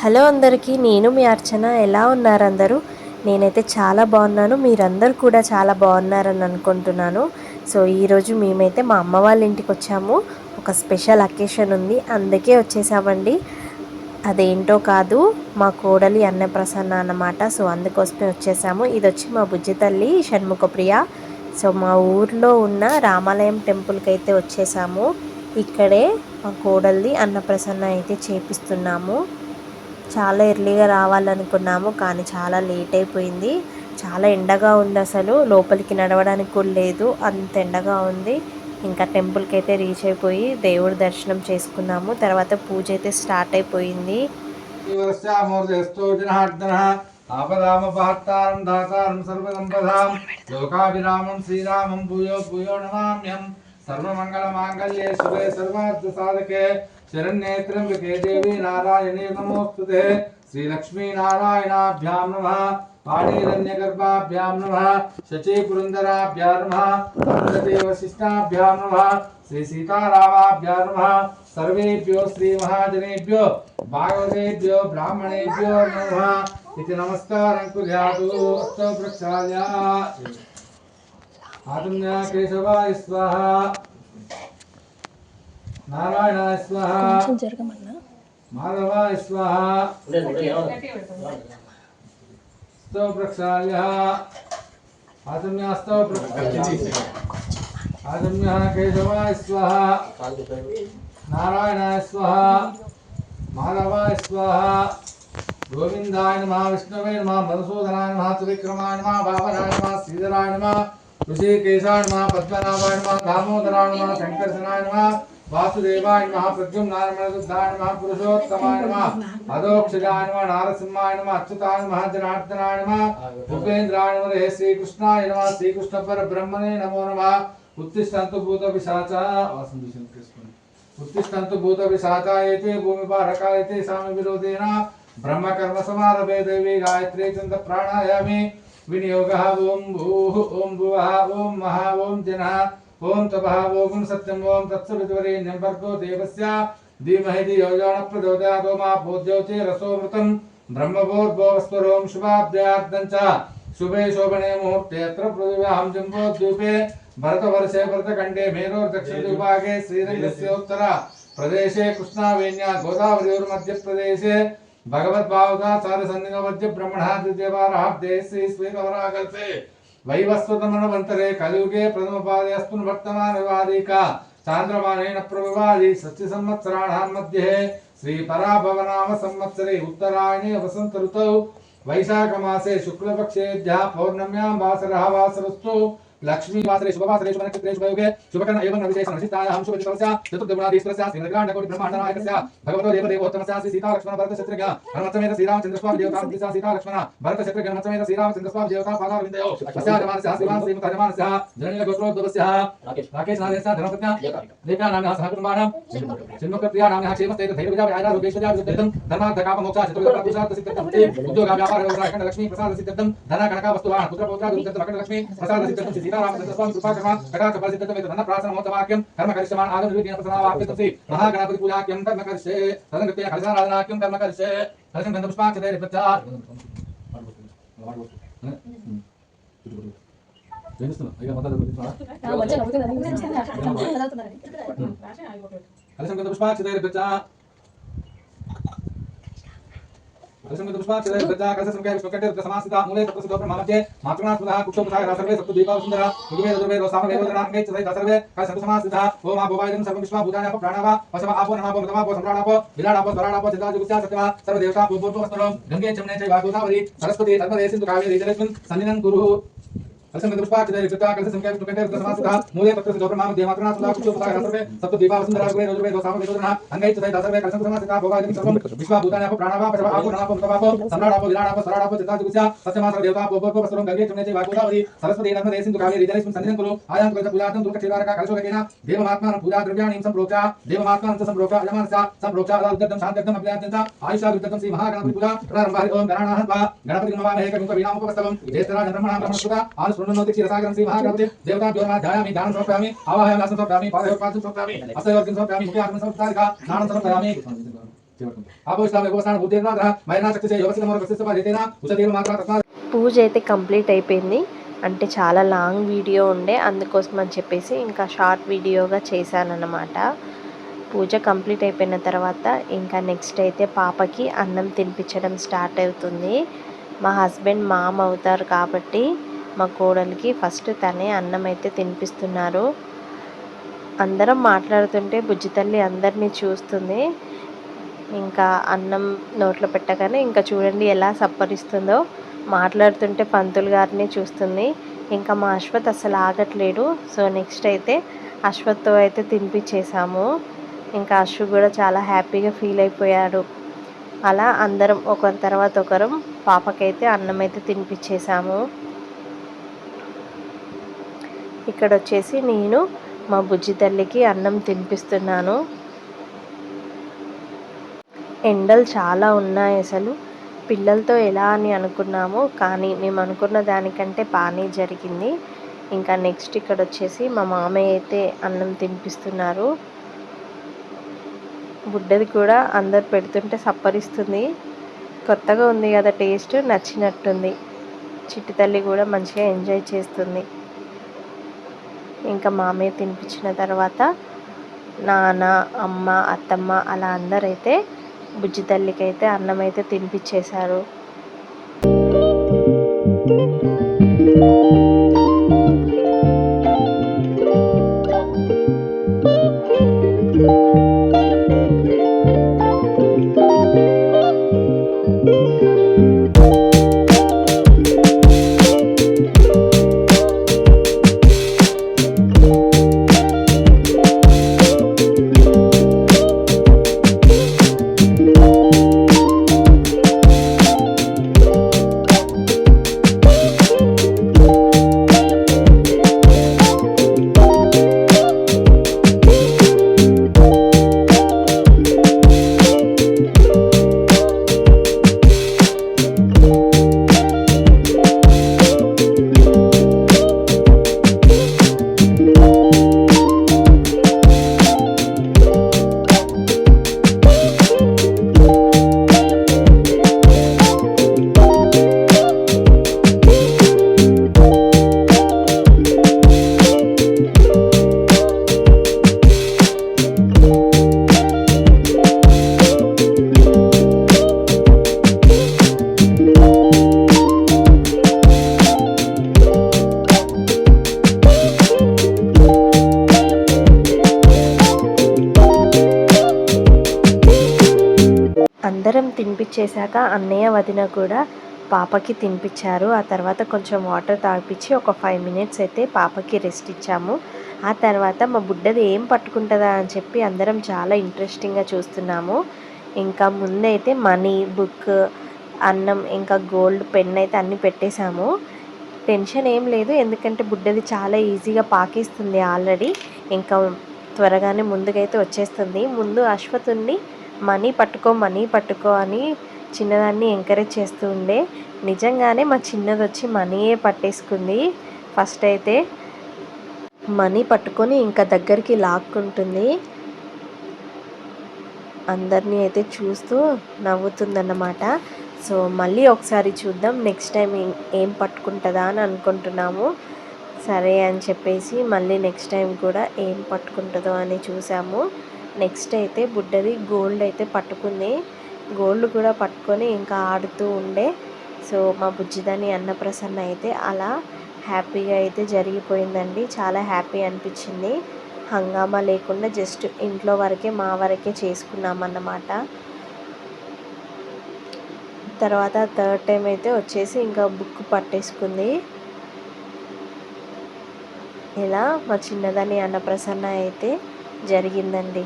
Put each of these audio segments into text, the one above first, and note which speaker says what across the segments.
Speaker 1: Hello అందరికీ, నేను మీ అర్చన. ఎలా ఉన్నారు అందరూ? నేనైతే చాలా బాగున్నాను. మీరందరూ కూడా చాలా బాగున్నారని అనుకుంటున్నాను. సో ఈరోజు మేమైతే మా అమ్మ వాళ్ళ ఇంటికి వచ్చాము. ఒక స్పెషల్ అకేషన్ ఉంది, అందుకే వచ్చేసామండి. అదేంటో కాదు, మా కోడలి అన్నప్రసన్న అన్నమాట. సో అందుకోసమే వచ్చేసాము. ఇది వచ్చి మా బుజ్జి తల్లి షణ్ముఖప్రియ. సో మా ఊర్లో ఉన్న రామాలయం టెంపుల్కి అయితే వచ్చేసాము. ఇక్కడే మా కోడలిది అన్నప్రసన్న అయితే చేపిస్తున్నాము. చాలా ఎర్లీగా రావాలనుకున్నాము, కానీ చాలా లేట్ అయిపోయింది. చాలా ఎండగా ఉంది, అసలు లోపలికి నడవడానికి కూడా లేదు, అంత ఎండగా ఉంది. ఇంకా టెంపుల్కి అయితే రీచ్ అయిపోయి దేవుడి దర్శనం చేసుకున్నాము. తర్వాత పూజ అయితే స్టార్ట్ అయిపోయింది.
Speaker 2: ఆపదామపహర్తారం దాతారం సర్వసంపదాం లోకాభిరామం శ్రీరామం భూయో భూయో నమామ్యం. సర్వమంగళమాంగళ్యే శివే సర్వార్థ సాధకే శరణ్యే త్ర్యంబకే దేవి నారాయణే నమోస్తుతే. శ్రీలక్ష్మీ నారాయణాభ్యాం నమః. పాణిరన్యగర్భాభ్యాం నమః. శచీపురందరాభ్యాం నమః. అరుంధతీ వశిష్టాభ్యాం నమః. శ్రీ సీతారామాభ్యాం నమః. సర్వేభ్యో శ్రీ మహాజనేభ్యో భాగవతేభ్యో బ్రాహ్మణేభ్యో నమః इति नमस्कारं कुर्यातु. अस्तु प्रक्षाल्य आत्म्य केशवाय स्वाहा नारायणाय स्वाहा माधवाय स्वाहा. अस्तु प्रक्षाल्य आत्म्य अस्तु आत्म्य केशवाय स्वाहा नारायणाय स्वाहा माधवाय स्वाहा. गोविंदाय नमः. विष्णवे नमः. मधुसूदनाय नमः. त्रिविक्रमाय नमः. वामनाय नमः. श्रीधराय नमः. ऋषिकेशाय नमः. पद्मनाभाय नमः. दामोदराय नमः. शंकरसनाय नमः. वासुदेवाय नमः. प्रद्युम्नाय नमः. रुद्राय नमः. पुरुषोत्तमाय नमः. अधोक्षजाय नमः. नारसिंहाय नमः. अच्युताय नमः. जनार्दनाय नमः. भूपेन्द्राय नमः. हे श्रीकृष्णाय नमः. श्रीकृष्ण परब्रह्मणे नमो नमः. उत्तिष्ठन्तु भूतपिशाचा उत्तिष्ठन्तु भूतपिशाचा एते भूमिपारकायते साम्य विरोधेन ब्रह्म कर्म समारभे देवी गायत्री चंद प्राणायामी विनियोगः. ओम भूः ओम भुवः ओम महा ओम जनः ओम तपः ओम सत्यम ओम तत्सवितुर्वरेण्यं भर्गो देवस्य धीमहि धियो यो नः प्रचोदयात्. ओम आपोद्योते रसोमृतं ब्रह्मभूर्भुवस्वरों शुभाब्दयार्दं च शुभे शोभने मुहूर्ते अत्र पृथिव्यां जम्बोद्वीपे भरतवर्षे भरतखण्डे मेरोर्दक्षिणदिग्भागे श्रीरङ्गस्य उत्तर प्रदेशे कृष्णावेण्या गोदावरीर्मध्यप्रदेशे भगवद्भावताचार्य सन्निध मध्य ब्रह्मणः द्वितीयवाराब्धे श्री स्वीकवराकल्पे वैवस्वतमनवन्तरे कलियुगे प्रथमपादे अस्मिन् वर्तमानविवादिका चान्द्रमानेन प्रविवादि षष्टि संवत्सराणां मध्ये श्री पराभवनाम संवत्सरे उत्तरायणे वसंत ऋतौ वैशाखमासे शुक्लपक्षेभ्यः पौर्णम्यां वासरः वासरस्तु लक्ष्मी वासरे शुभवासरे शुभनक्षत्रे शुभयोगे शुभकर्ण एवं विशेषण विशिष्टायां शुभचित्रस्य चतुर्दिवनाधीश्वरस्य श्रीमद्गाण्डकोटि ब्रह्माण्डनायकस्य भगवतो देवदेवोत्तमस्य श्री सीता लक्ष्मण भरत शत्रुघ्न हनुमत्समेत श्रीरामचन्द्र स्वामी देवता सीता लक्ष्मण भरत शत्रुघ्न हनुमत्समेत श्रीरामचन्द्र स्वामी देवता पादारविन्दयोः अस्याजमानस्य श्रीमान् श्रीमुखजमानस्य जननीयगोत्रोद्भवस्य राकेश नामस्य धर्मपत्न्या देव्या नाम्नः सह कुटुम्बानां षण्मुखप्रिया नाम्नः क्षेमस्तेत धैर्यविजय आयरा रोगेश्वर्या विद्युतं धर्मार्थकाममोक्षा चतुर्विधपुरुषार्थसिद्ध्यर्थं योगो व्यापार व्यवसाय खण्ड लक्ष्मी प्रसाद सिद्ध्यर्थं धन कनका वस्तुवाहन पुत्र पौत्र दुर्गत खण्ड लक्ष्मी प्रसाद सिद्ध्यर्थं सीतारामचन्द्र स्वामी कृपाकर्मा कटाक्ष फलसिद्धमेत धन प्रासन मोक्षवाक्यं कर्म करिष्यमान् आगम निर्विघ्न प्रसन्नावाप्यते महागणपति पूजाक्यं कर्म करिष्ये तदनकृत्य कलशाराधनाक्यं कर्म करिष्ये कलशं गन्धं पुष्पाक्षते प्रचार कलशं गन्धं पुष्पाक्षते प्रचार कलशं पुष्पाक्षते प्रजा कलशं विष्णुकण्ठे रुद्रसमासिता मूले तत्प्रसिद्धो ब्रह्ममध्ये मातृनास्पदः कुक्षोपसाय सर्वे सप्त दीपावसुन्दरः ऋग्वेद यजुर्वेद सामवेदोदराङ्गै च सहितः सर्वे कलशं समासितः ओम आपोवायं सर्वं विश्वा भूतानापो प्राणावा वशव आपो नमापो मृतमापो सम्राणापो विराडापो स्वराडापो चित्राजुगुत्या सत्यवा सर्वदेवता पूर्वोत्तमस्तरं गंगे जमुने चैव गोदावरी सरस्वती नर्मदे सिन्धु कावेरी जलेस्मिन् सन्निधं कुरुः कलशं पुष्पाक्षते कृत्वा कलशं विष्णुकण्ठे रुद्रसमासितः मूले तत्प्रसिद्धो ब्रह्ममध्ये मातृनास्पदः कुक्षोपसाय सर्वे सप्त दीपावसुन्दरः ऋग्वेद यजुर्वेद सामवेदोदराः अङ्गै च सहितः सर्वे कलशं समासितः भोगायं सर्वं विश्वा भूतानापो प्राणावा वशव आपो नमापो मृतमापो सम्राडापो विराडापो स्वराडापो चित्राजुगुत्या सत्यवा सर्वदेवता पूर्वोत्तमस्तरं गंगे जमुने चैव गोदावरी सरस्वती नर्मदे सिन्धु कावेरी जलेस्मिन् सन्निधं कुरु आयान्तु कलश पूजार्थं दुर्गक्षेत्रकारका कलशोदकेन देवमात्मानं पूजा द्रव्याणि सम्प्रोक्ता देवमात्मानं च सम्प्रोक्ता अजमानस्य सम्प्रोक्ता अदाउद्दतं शान्त्यर्थं अभ्यार्थं आयुषावृद्धतं श्री महागणपति पूजा प्रारम्भारि ओम गणानाः त्वा गणपतिं नमामहे कविं कवीनामुपस्तवं ज्येष्ठराज ब्रह्मणां ब्रह्मणस्पदा आनुस्मृण्वन्नोति क्षीरसागरं श्री महागणपति देवताभ्यो नमः ध्यायामि दानं समर्पयामि आवाहयामि आसनं समर्पयामि पादयोः पादं समर्पयामि हस्तयोः अर्घ्यं समर्पयामि मुखे आत्मनं समर्पयामि नानं समर्पयामि
Speaker 1: పూజ అయితే కంప్లీట్ అయిపోయింది. అంటే చాలా లాంగ్ వీడియో ఉండే, అందుకోసం అని చెప్పేసి ఇంకా షార్ట్ వీడియోగా చేశానన్నమాట. పూజ కంప్లీట్ అయిపోయిన తర్వాత ఇంకా నెక్స్ట్ అయితే పాపకి అన్నం తినిపించడం స్టార్ట్ అవుతుంది. మా హస్బెండ్ మామ అవుతారు కాబట్టి మా కోడలికి ఫస్ట్ తనే అన్నం అయితే తినిపిస్తున్నారు. అందరం మాట్లాడుతుంటే బుజ్జి తల్లి అందరినీ చూస్తుంది. ఇంకా అన్నం నోట్లో పెట్టగానే ఇంకా చూడండి ఎలా సప్పరిస్తుందో. మాట్లాడుతుంటే పంతులు గారిని చూస్తుంది. ఇంకా మా అశ్వత్ అసలు ఆగట్లేడు. సో నెక్స్ట్ అయితే అశ్వత్తో అయితే తినిపించేసాము. ఇంకా అశ్వ కూడా చాలా హ్యాపీగా ఫీల్ అయిపోయాడు. అలా అందరం ఒకరి తర్వాత ఒకరం పాపకైతే అన్నం అయితే తినిపించేసాము. ఇక్కడ వచ్చేసి నేను మా బుజ్జి తల్లికి అన్నం తినిపిస్తున్నాను. ఎండలు చాలా ఉన్నాయి అసలు. పిల్లలతో ఎలా అని అనుకున్నాము, కానీ మేము అనుకున్న దానికంటే బాగానే జరిగింది. ఇంకా నెక్స్ట్ ఇక్కడ వచ్చేసి మా మామయ్య అయితే అన్నం తినిపిస్తున్నారు. బుడ్డది కూడా అందరు పెడుతుంటే సప్పరిస్తుంది. కొత్తగా ఉంది కదా, టేస్ట్ నచ్చినట్టుంది. చిట్టి తల్లి కూడా మంచిగా ఎంజాయ్ చేస్తుంది. ఇంకా మామయ్య తినిపించిన తర్వాత నాన్న, అమ్మ, అత్తమ్మ అలా అందరైతే బుజ్జి తల్లికి అయితే అన్నం అయితే తినిపించేశారు. అందరం తినిపించేశాక అన్నయ్య, వదిన కూడా పాపకి తినిపించారు. ఆ తర్వాత కొంచెం వాటర్ తాగిపించి ఒక 5 మినిట్స్ అయితే పాపకి రెస్ట్ ఇచ్చాము. ఆ తర్వాత మా బుడ్డది ఏం పట్టుకుంటుందా అని చెప్పి అందరం చాలా ఇంట్రెస్టింగ్గా చూస్తున్నాము. ఇంకా ముందైతే మనీ, బుక్, అన్నం, ఇంకా గోల్డ్ పెన్ అయితే అన్నీ పెట్టేశాము. టెన్షన్ ఏం లేదు, ఎందుకంటే బుడ్డది చాలా ఈజీగా పాకిస్తుంది ఆల్రెడీ. ఇంకా త్వరగానే ముందుకైతే వచ్చేస్తుంది. ముందు అశ్వతుని మనీ పట్టుకో అని చిన్నదాన్ని ఎంకరేజ్ చేస్తూ ఉండే. నిజంగానే మా చిన్నది వచ్చి మనీయే పట్టేసుకుంది. ఫస్ట్ అయితే మనీ పట్టుకొని ఇంకా దగ్గరికి లాక్కుంటుంది. అందరినీ అయితే చూస్తూ నవ్వుతుందన్నమాట. సో మళ్ళీ ఒకసారి చూద్దాం, నెక్స్ట్ టైం ఏం పట్టుకుంటుందా అని అనుకుంటున్నాము. సరే అని చెప్పేసి మళ్ళీ నెక్స్ట్ టైం కూడా ఏం పట్టుకుంటుందో అని చూసాము. నెక్స్ట్ అయితే బుడ్డది గోల్డ్ అయితే పట్టుకుంది. గోల్డ్ కూడా పట్టుకొని ఇంకా ఆడుతూ ఉండే. సో మా బుజ్జిదాని అన్నప్రసన్న అయితే అలా హ్యాపీగా అయితే జరిగిపోయిందండి. చాలా హ్యాపీ అనిపించింది. హంగామా లేకుండా జస్ట్ ఇంట్లో వరకే, మా వరకే చేసుకున్నామన్నమాట. తర్వాత థర్డ్ టైం అయితే వచ్చేసి ఇంకా బుక్ పట్టేసుకుంది. ఇలా మా చిన్నదాని అన్నప్రసన్న అయితే జరిగిందండి.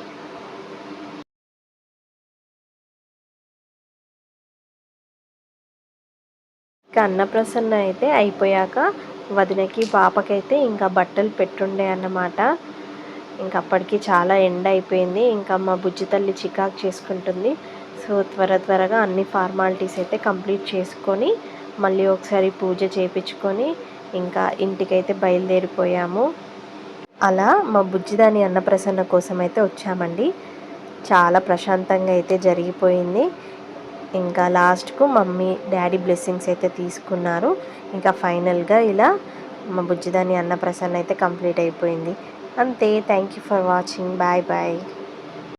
Speaker 1: ఇంకా అన్నప్రసన్న అయితే అయిపోయాక వదినకి, పాపకైతే ఇంకా బట్టలు పెట్టుండే అన్నమాట. ఇంకా అప్పటికి చాలా ఎండ అయిపోయింది. ఇంకా మా బుజ్జి తల్లి చికాకు చేసుకుంటుంది. సో త్వరగా అన్ని ఫార్మాలిటీస్ అయితే కంప్లీట్ చేసుకొని మళ్ళీ ఒకసారి పూజ చేయించుకొని ఇంకా ఇంటికైతే బయలుదేరిపోయాము. అలా మా బుజ్జిదాని అన్నప్రసన్న కోసం అయితే వచ్చామండి. చాలా ప్రశాంతంగా అయితే జరిగిపోయింది. ఇంకా లాస్ట్కు మమ్మీ డాడీ బ్లెస్సింగ్స్ అయితే తీసుకున్నారు. ఇంకా ఫైనల్గా ఇలా మా బుజ్జిదాని అన్నప్రసన్న అయితే కంప్లీట్ అయిపోయింది. అంతే. Thank you for watching. Bye bye.